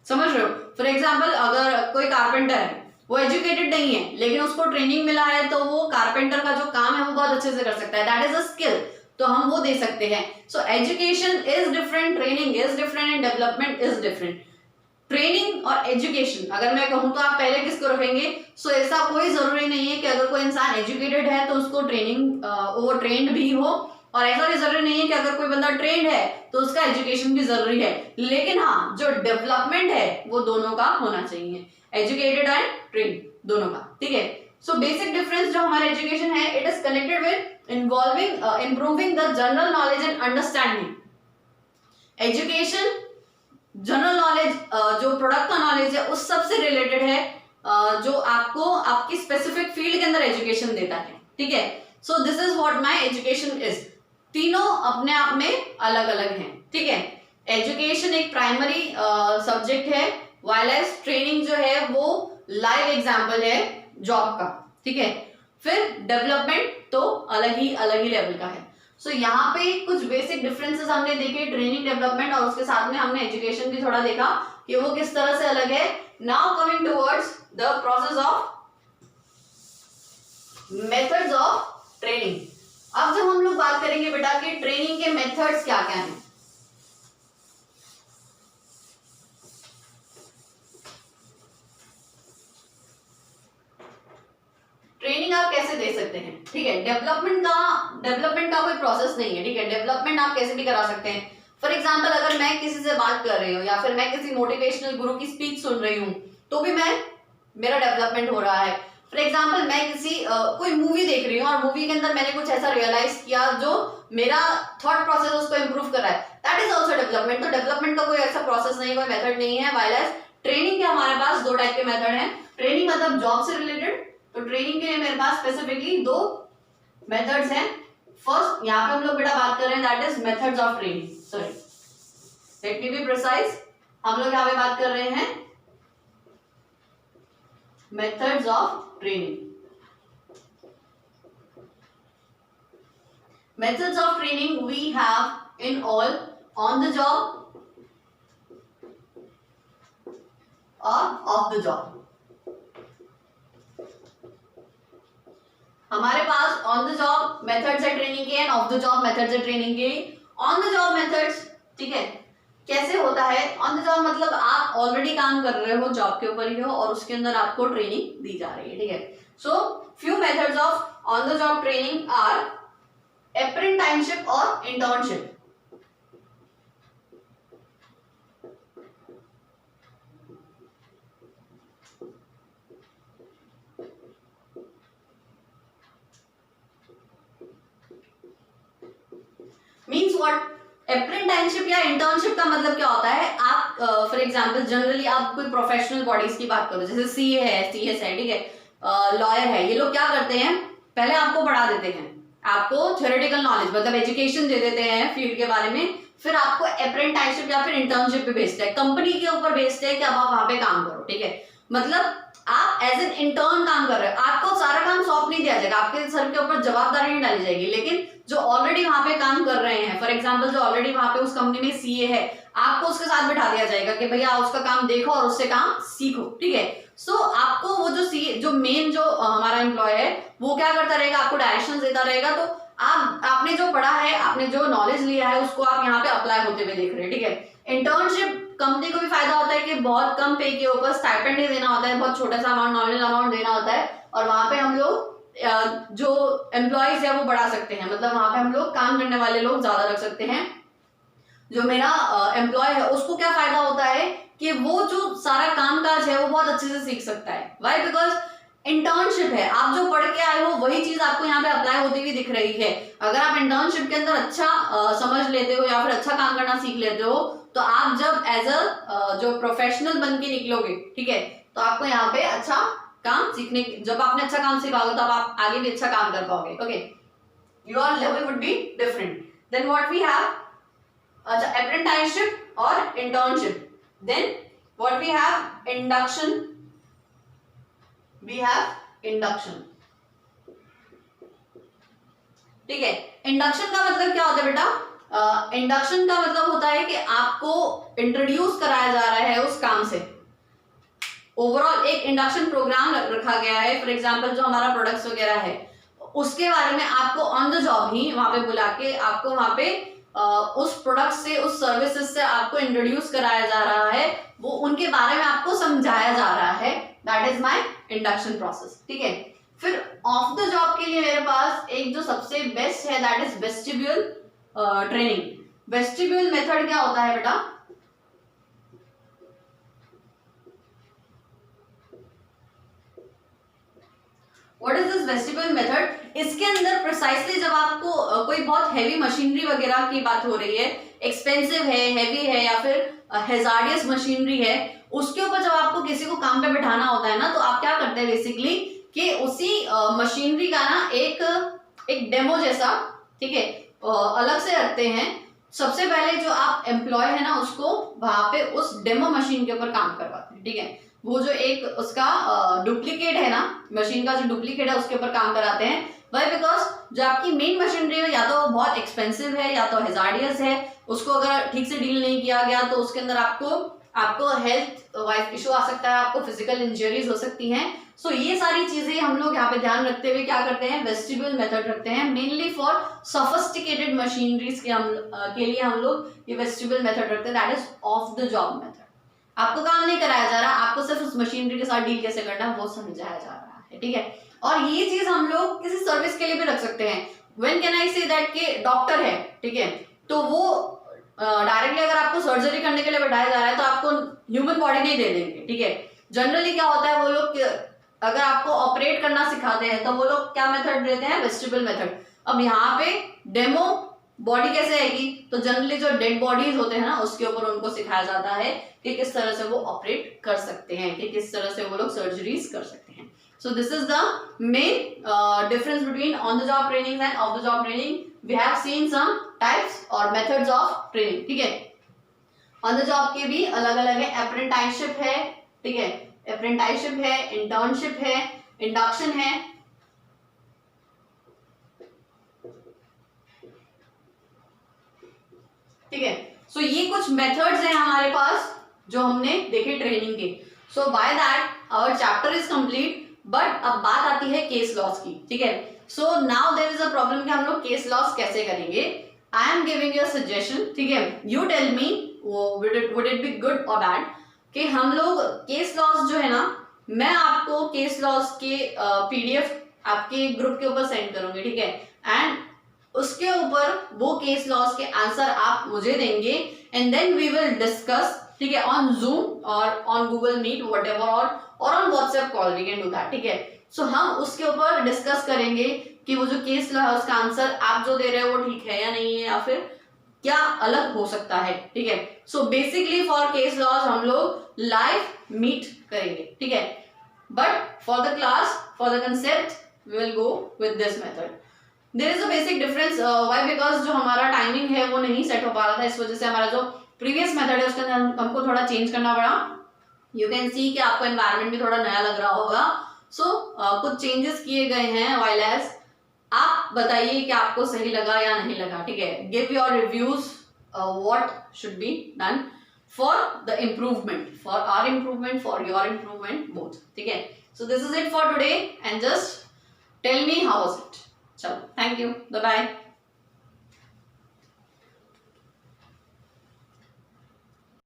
समझ रहे हो। फॉर एग्जाम्पल अगर कोई कारपेंटर है, वो एजुकेटेड नहीं है लेकिन उसको ट्रेनिंग मिला है तो वो कारपेंटर का जो काम है वो बहुत अच्छे से कर सकता है, दैट इज अ स्किल, तो हम वो दे सकते हैं। So education is different, training is different and development is different. Training और एजुकेशन अगर मैं कहूं तो आप पहले किसको रखेंगे, सो ऐसा कोई जरूरी नहीं है कि अगर कोई इंसान एजुकेटेड है तो उसको ट्रेनिंग वो ट्रेंड भी हो, और ऐसा भी जरूरी नहीं है कि अगर कोई बंदा ट्रेंड है तो उसका एजुकेशन भी जरूरी है, लेकिन हाँ जो डेवलपमेंट है वो दोनों का होना चाहिए, एजुकेटेड एंड ट्रेंड दोनों का, ठीक है। सो बेसिक डिफरेंस जो हमारा एजुकेशन है, it is connected with involving improving the general knowledge and understanding. Education general knowledge जो प्रोडक्ट का नॉलेज है उस सब से रिलेटेड है, जो आपको आपकी स्पेसिफिक फील्ड के अंदर एजुकेशन देता है, ठीक है। So this is what my education is. तीनों अपने आप में अलग अलग हैं, ठीक है। एजुकेशन एक प्राइमरी सब्जेक्ट है, वाइल एज ट्रेनिंग जो है वो लाइव एग्जाम्पल है जॉब का, ठीक है। फिर डेवलपमेंट तो अलग ही लेवल का है। सो यहाँ पे कुछ बेसिक डिफरेंसेस हमने देखे, ट्रेनिंग, डेवलपमेंट, और उसके साथ में हमने एजुकेशन भी थोड़ा देखा कि वो किस तरह से अलग है। Now coming towards the process of methods of training. अब जब हम लोग बात करेंगे बेटा कि ट्रेनिंग के मेथड्स क्या क्या हैं, ट्रेनिंग आप कैसे दे सकते हैं, ठीक है। डेवलपमेंट का कोई प्रोसेस नहीं है, ठीक है। डेवलपमेंट आप कैसे भी करा सकते हैं। फॉर एग्जाम्पल अगर मैं किसी से बात कर रही हूँ या फिर मैं किसी मोटिवेशनल गुरु की स्पीच सुन रही हूँ तो भी मेरा डेवलपमेंट हो रहा है। फॉर एग्जाम्पल मैं किसी कोई मूवी देख रही हूँ और मूवी के अंदर मैंने कुछ ऐसा रियलाइज किया जो मेरा थॉट प्रोसेस उसको इंप्रूव कर रहा है, दैट इज ऑल्सो डेवलपमेंट। तो डेवलपमेंट का कोई ऐसा प्रोसेस नहीं है, कोई मेथड नहीं है। वाइल एज ट्रेनिंग के हमारे पास दो टाइप के मेथड हैं। ट्रेनिंग मतलब जॉब से रिलेटेड, तो ट्रेनिंग के लिए मेरे पास स्पेसिफिकली दो मेथड्स हैं। फर्स्ट यहाँ पे हम लोग बेटा बात कर रहे हैं, that is methods of training, sorry let me be precise, हम लोग यहाँ पे बात कर रहे हैं methods of training. Methods of training we have in all on the job और ऑफ द जॉब। हमारे पास ऑन द जॉब मेथड्स है ट्रेनिंग के and off the job methods है ट्रेनिंग के। ऑन द जॉब मेथड्स, ठीक है, कैसे होता है? ऑन द जॉब मतलब आप ऑलरेडी काम कर रहे हो, जॉब के ऊपर ही हो और उसके अंदर आपको ट्रेनिंग दी जा रही है, ठीक है। So few methods of on the job training are apprenticeship और इंटर्नशिप। Means what? अप्रेंटिसशिप या इंटर्नशिप का मतलब क्या होता है? आप फॉर एग्जांपल जनरली आप कोई प्रोफेशनल बॉडीज की बात करो, जैसे सीए है, सीएस है, ठीक है, लॉयर है, ये लोग क्या करते हैं? पहले आपको पढ़ा देते हैं, आपको थ्योरेटिकल नॉलेज मतलब एजुकेशन दे देते हैं फील्ड के बारे में, फिर आपको अप्रेंटिसशिप या फिर इंटर्नशिप पे भेजते हैं, कंपनी के ऊपर भेजते हैं कि अब आप वहां पे काम करो, ठीक है। मतलब आप एज एन इंटर्न काम कर रहे हो, आपको सारा काम सौंप नहीं दिया जाएगा, आपके सर के ऊपर जवाबदारी नहीं डाली जाएगी, लेकिन जो ऑलरेडी वहां पे काम कर रहे हैं, फॉर एग्जांपल जो ऑलरेडी वहां पे उस कंपनी में सीए है, आपको उसके साथ बिठा दिया जाएगा कि भैया उसका काम देखो और उससे काम सीखो, ठीक है। सो आपको वो जो सीए, जो मेन जो हमारा एम्प्लॉय है, वो क्या करता रहेगा? आपको डायरेक्शंस देता रहेगा। तो आपने जो पढ़ा है, आपने जो नॉलेज लिया है, उसको आप यहाँ पे अप्लाई होते हुए देख रहे हैं, ठीक है। इंटर्नशिप कंपनी को भी फायदा होता है कि बहुत कम पे के ऊपर स्टाइपेंड ही देना होता है, बहुत छोटा सा अमाउंट, नॉमिनल अमाउंट देना होता है, और वहां पे हम लोग जो एम्प्लॉयज है वो बढ़ा सकते हैं, मतलब वहां पे हम लोग काम करने वाले लोग ज्यादा रख सकते हैं। जो मेरा एम्प्लॉय है उसको क्या फायदा होता है कि वो जो सारा कामकाज है वो बहुत अच्छे से सीख सकता है। व्हाई? बिकॉज इंटर्नशिप है, आप जो पढ़ के आए हो वही चीज आपको यहाँ पे अप्लाई होती हुई दिख रही है। अगर आप इंटर्नशिप के अंदर अच्छा समझ लेते हो या फिर अच्छा काम करना सीख लेते हो, तो आप जब एज अ जो प्रोफेशनल बन के निकलोगे, ठीक है, तो आपको यहाँ पे अच्छा काम सीखने, जब आपने अच्छा काम सीखा होगा तब आप आगे भी अच्छा काम कर पाओगे। Okay, your level would be different. Then what we have, अच्छा, अप्रेंटिसशिप और internship. Then what we have, induction, we have induction, ठीक है। इंडक्शन का मतलब क्या होता है बेटा? इंडक्शन का मतलब होता है कि आपको इंट्रोड्यूस कराया जा रहा है उस काम से। ओवरऑल एक इंडक्शन प्रोग्राम रखा गया है, फॉर एग्जांपल जो हमारा प्रोडक्ट्स वगैरह है उसके बारे में आपको ऑन द जॉब ही वहां पे बुला के आपको वहां पे उस प्रोडक्ट से, उस सर्विसेज से आपको इंट्रोड्यूस कराया जा रहा है, वो उनके बारे में आपको समझाया जा रहा है। That is my induction process, ठीक है। फिर ऑफ द जॉब के लिए मेरे पास एक जो सबसे बेस्ट है, that is vestibule training. Vestibule method क्या होता है बेटा? What is this vestibule method? इसके अंदर प्रिसाइसली जब आपको कोई बहुत हैवी मशीनरी वगैरह की बात हो रही है, एक्सपेंसिव है, हैवी है या फिर हैजार्डियस मशीनरी है, उसके ऊपर जब आपको किसी को काम पे बैठाना होता है ना, तो आप क्या करते हैं बेसिकली कि उसी मशीनरी का ना एक डेमो जैसा, ठीक है, अलग से रखते हैं। सबसे पहले जो आप एम्प्लॉय है ना, उसको वहां पे उस डेमो मशीन के ऊपर काम करवाते हैं, ठीक है। वो जो एक उसका डुप्लीकेट है ना, मशीन का जो डुप्लीकेट है उसके ऊपर काम कराते हैं। वाई? बिकॉज जो आपकी मेन मशीनरी है या तो बहुत एक्सपेंसिव है या तो हैजार्डियस है, उसको अगर ठीक से डील नहीं किया गया तो उसके अंदर आपको हेल्थ वाइज इशू आ सकता है, आपको फिजिकल इंजरीज हो सकती हैं। सो ये सारी चीजें हम लोग यहाँ पे ध्यान रखते हुए क्या करते हैं, वेस्टिब्यूल मेथड रखते हैं। मेनली फॉर सोफिस्टिकेटेड मशीनरीज के लिए हम लोग ये वेस्टिब्यूल मेथड रखते हैं, that is of the job method. आपको काम नहीं कराया जा रहा, आपको सिर्फ उस मशीनरी के साथ डील कैसे करना है वो समझाया जा रहा है, ठीक है। और ये चीज हम लोग किसी सर्विस के लिए भी रख सकते हैं। When can I say that कि डॉक्टर है, ठीक है, तो वो डायरेक्टली अगर आपको सर्जरी करने के लिए बैठाया जा रहा है तो आपको ह्यूमन बॉडी नहीं दे देंगे, ठीक है। जनरली क्या होता है, वो लोग अगर आपको ऑपरेट करना सिखाते हैं तो वो लोग क्या मेथड देते हैं, वेस्टिब्यूल मेथड। अब यहाँ पे डेमो बॉडी कैसे आएगी, तो जनरली जो डेड बॉडीज होते हैं ना उसके ऊपर उनको सिखाया जाता है कि किस तरह से वो ऑपरेट कर सकते हैं, कि किस तरह से वो लोग सर्जरीज कर सकते हैं। So this is the main difference between on the job training and off the job training. We have seen some types और मेथड्स ऑफ ट्रेनिंग, ठीक है। ऑन द जॉब के भी अलग अलग है, अप्रेंटिसशिप है, ठीक है, अप्रेंटिसशिप है, इंटर्नशिप है, इंडक्शन है, ठीक है। सो ये कुछ मेथड्स हैं हमारे पास जो हमने देखे ट्रेनिंग के। So by that our chapter is complete. But अब बात आती है केस लॉस की, ठीक है। So now there is a problem कि हम लोग केस लॉस कैसे करेंगे। I am giving you a suggestion, ठीक है। You tell me would it be good और बैड कि हम लोग केस लॉस जो है ना, मैं आपको केस लॉस के पीडीएफ आपके ग्रुप के ऊपर सेंड करूंगी, ठीक है। एंड उसके ऊपर वो केस लॉस के आंसर आप मुझे देंगे and then we will discuss, ठीक है, ऑन जूम और ऑन गूगल मीट व्हाटएवर और on WhatsApp call we can do that, ठीक है। सो हम उसके ऊपर डिस्कस करेंगे कि वो जो केस लॉ है उसका आंसर आप जो दे रहे हो वो ठीक है या नहीं है, या फिर क्या अलग हो सकता है, ठीक है। So basically for case laws हम लोग लाइव मीट करेंगे, ठीक है। But for the class, for the concept we will go with this method. There is a basic difference, why, because जो हमारा टाइमिंग है वो नहीं सेट हो पा रहा था, इस वजह से हमारा जो प्रीवियस मेथड है उसके अंदर हमको थोड़ा चेंज करना पड़ा। यू कैन सी कि आपको एनवायरनमेंट भी थोड़ा नया लग रहा होगा। सो कुछ चेंजेस किए गए हैं वाइल एज। आप बताइए कि आपको सही लगा या नहीं लगा, ठीक है। Give your reviews what should be done for the improvement, for our improvement, for your improvement, both, ठीक है। So this is it for today and just tell me how was it. चलो, थैंक यू, बाय बाय।